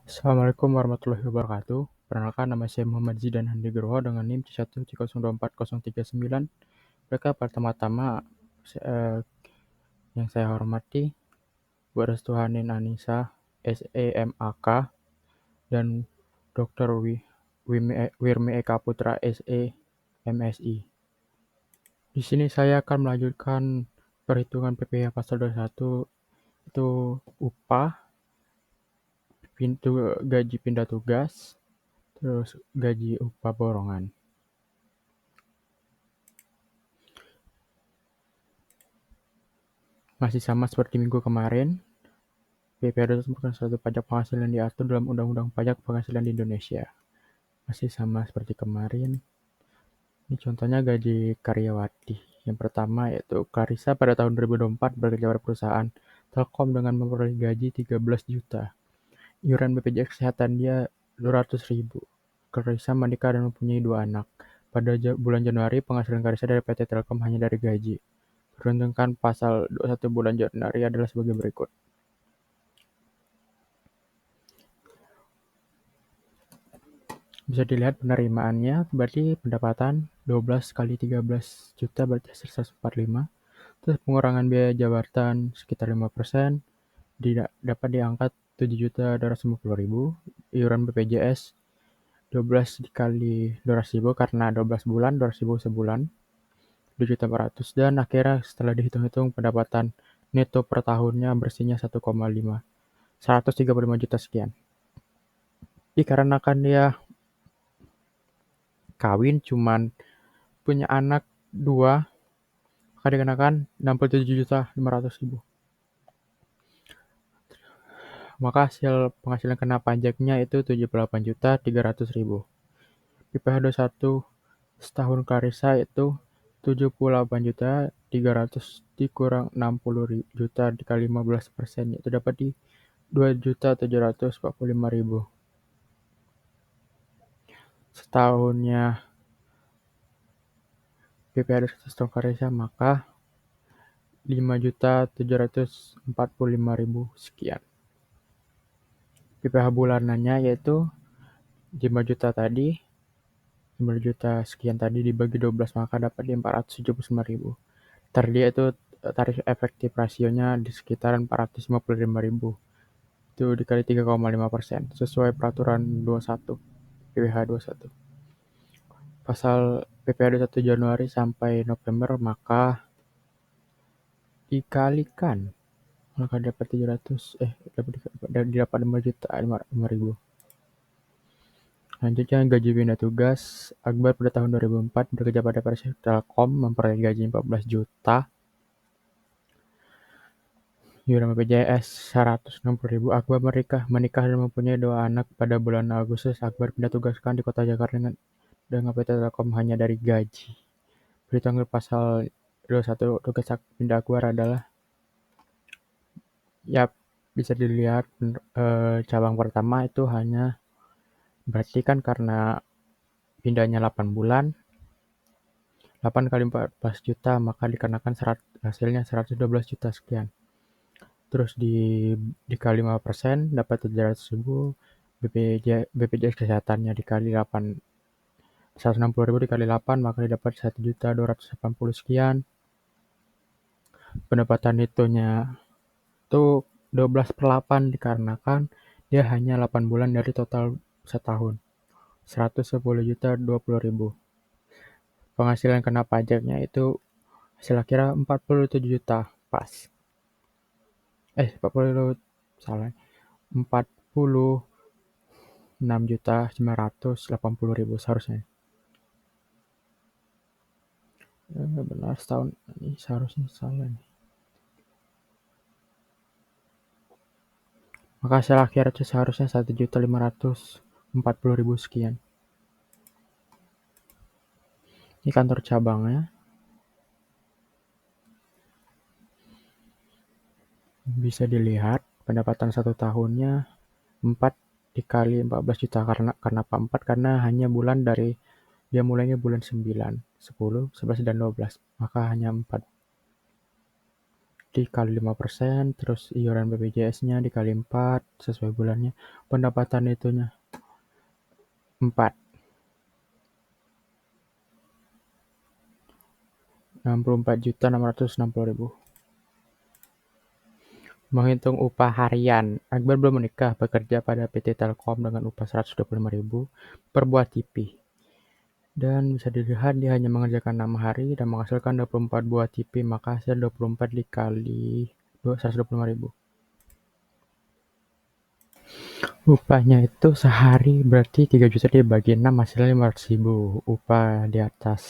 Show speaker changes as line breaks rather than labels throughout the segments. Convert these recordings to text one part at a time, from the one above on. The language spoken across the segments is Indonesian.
Assalamualaikum warahmatullahi wabarakatuh. Perkenalkan, nama saya Muhammad Zidan Handigroho dengan NIM C1C024039. Mereka pertama-tama eh, yang saya hormati Bu Restuhanin Anissa, SEMAK, dan Dr. Wirmi Eka Putra, SE, MSI. Di sini saya akan melanjutkan perhitungan PPh pasal 21, itu upah, gaji pindah tugas, terus gaji upah borongan. Masih sama seperti minggu kemarin, PPh merupakan suatu pajak penghasilan yang diatur dalam Undang-Undang Pajak Penghasilan di Indonesia. Masih sama seperti kemarin. Ini contohnya gaji karyawati. Yang pertama yaitu Clarissa pada tahun 2024 bekerja pada perusahaan Telkom dengan memperoleh gaji 13 juta. Iuran BPJS Kesehatan dia 200.000. Clarissa menikah dan mempunyai 2 anak. Pada bulan Januari, penghasilan Clarissa dari PT Telkom hanya dari gaji. Peruntukan pasal 21 bulan Januari adalah sebagai berikut. Bisa dilihat penerimaannya, berarti pendapatan 12 kali 13 juta berarti 145. Terus pengurangan biaya jabatan sekitar 5%, dapat diangkat 7.250.000. Iuran BPJS 12 dikali 200.000 karena 12 bulan, 200.000 sebulan, 2.400. Dan akhirnya setelah dihitung-hitung pendapatan neto per tahunnya bersihnya 135 juta sekian. Dikarenakan dia kawin cuman punya anak 2, maka dikenakan 67.500.000. Maka hasil penghasilan kena pajaknya itu 78.300.000. PPh 21 setahun Clarissa itu 78.300 dikurang 60 juta dikali 15%, itu dapat di 2.745.000. Setahunnya PPh 21 setahun Clarissa maka 5.745.000 sekian. PPh bulanannya yaitu 5 juta tadi, 5 juta sekian tadi dibagi 12 maka dapat di 479.000. Dia itu tarif efektif rasionya di sekitaran 455.000. Itu dikali 3,5% sesuai peraturan 21 PPh 21. Pasal PPh 21 Januari sampai November maka dikalikan maka dapat 5.000. Selanjutnya gaji bina tugas. Akbar pada tahun 2004 bekerja pada PT Telkom memperoleh gaji 14 juta. Iuran BPJS 160.000. Akbar menikah dan mempunyai 2 anak. Pada bulan Agustus, Akbar pindah tugaskan di kota Jakarta dengan PT Telkom hanya dari gaji. Perhitungan pasal 21 tugas pindah Akbar adalah ya bisa dilihat cabang pertama itu hanya berarti kan karena pindahnya 8 bulan, 8 kali 14 juta maka dikenakan hasilnya 112 juta sekian. Terus dikali 5% dapat 700.000. BPJS kesehatannya dikali 8, 160.000 dikali 8 maka didapat 1.280 sekian. Pendapatan netonya itu 12/8 dikarenakan dia hanya 8 bulan dari total setahun. 110.020.000. Penghasilan kena pajaknya itu hasil akhirnya 47 juta pas. 46.980.000 seharusnya. Benar setahun ini seharusnya salah nih. Maka hasil akhir itu seharusnya 1.540.000 sekian. Ini kantor cabangnya. Bisa dilihat pendapatan 1 tahunnya 4 dikali 14 juta. Kenapa 4? Karena hanya bulan dari dia mulainya bulan 9, 10, 11, dan 12. Maka hanya 4. dikali 5%, terus iuran BPJS-nya dikali 4 sesuai bulannya, pendapatan itunya 4. 64.660.000. Menghitung upah harian. Akbar belum menikah, bekerja pada PT Telkom dengan upah 125.000 per buah TV. Dan bisa dilihat dia hanya mengerjakan 6 hari dan menghasilkan 24 buah TV, maka hasil 24 dikali 125.000. Upahnya itu sehari berarti 3 juta dibagi 6 hasilnya 500.000. Upah di atas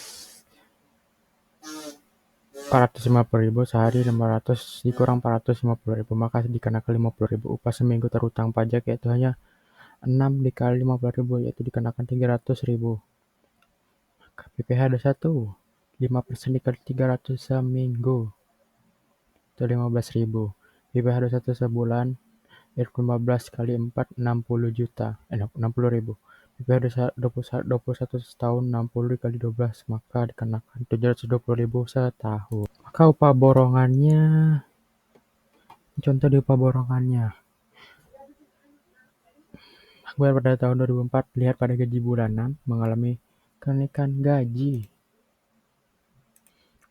450.000 sehari 500 dikurang 450.000 maka dikenakan 50.000. Upah seminggu terutang pajak yaitu hanya 6 dikali 50.000 yaitu dikenakan 300.000. PPh ada 1. 5% dikali 300 seminggu itu 15.000. PPh ada 1 sebulan 15 kali 4 60 juta 60.000. PPh ada 21 setahun 60 dikali 12 maka dikenakan 720.000 setahun. Maka upah borongannya, contoh di upah borongannya. Akbar pada tahun 2004 lihat pada gaji bulanan mengalami kenaikan gaji.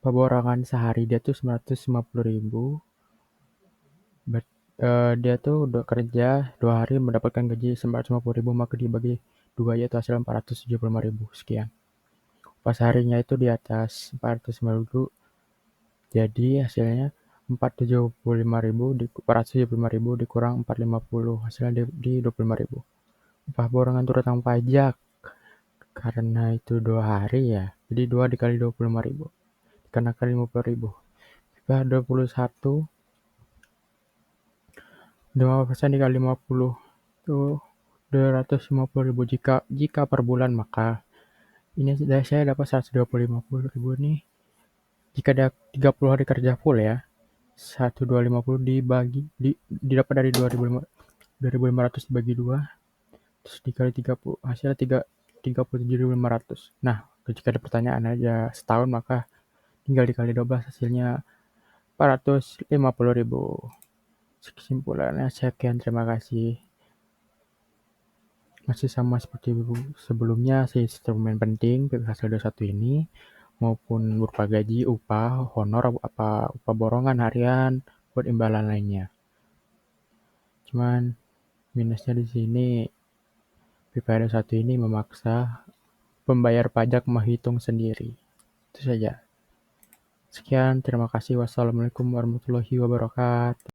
Upah borongan sehari dia tuh 950.000. Dia tuh udah kerja 2 hari mendapatkan gaji 950.000 maka dibagi 2 yaitu hasil 475.000 sekian. Upah seharinya itu di atas 450.000 jadi hasilnya 475.000 dikurang 450 hasilnya di 25.000. Upah borongan terutang pajak karena itu 2 hari ya jadi 2 dikali 25.000 dikenakan 50.000. Upah 21 5% dikali 50 itu 250.000 jika per bulan maka ini saya dapat 150.000 nih. Jika ada 30 hari kerja full ya 1.250 dibagi didapat dari 2.500 dibagi 2 terus dikali 30 hasilnya 37.500. Nah jika ada pertanyaan aja setahun maka tinggal dikali 12 hasilnya 450.000. Kesimpulannya sekian, terima kasih. Masih sama seperti sebelumnya, instrumen penting hasil 21 ini maupun berupa gaji, upah, honor, upah borongan harian buat imbalan lainnya. Cuman minusnya di sini PPh 21 ini memaksa pembayar pajak menghitung sendiri. Itu saja. Sekian, terima kasih. Wassalamualaikum warahmatullahi wabarakatuh.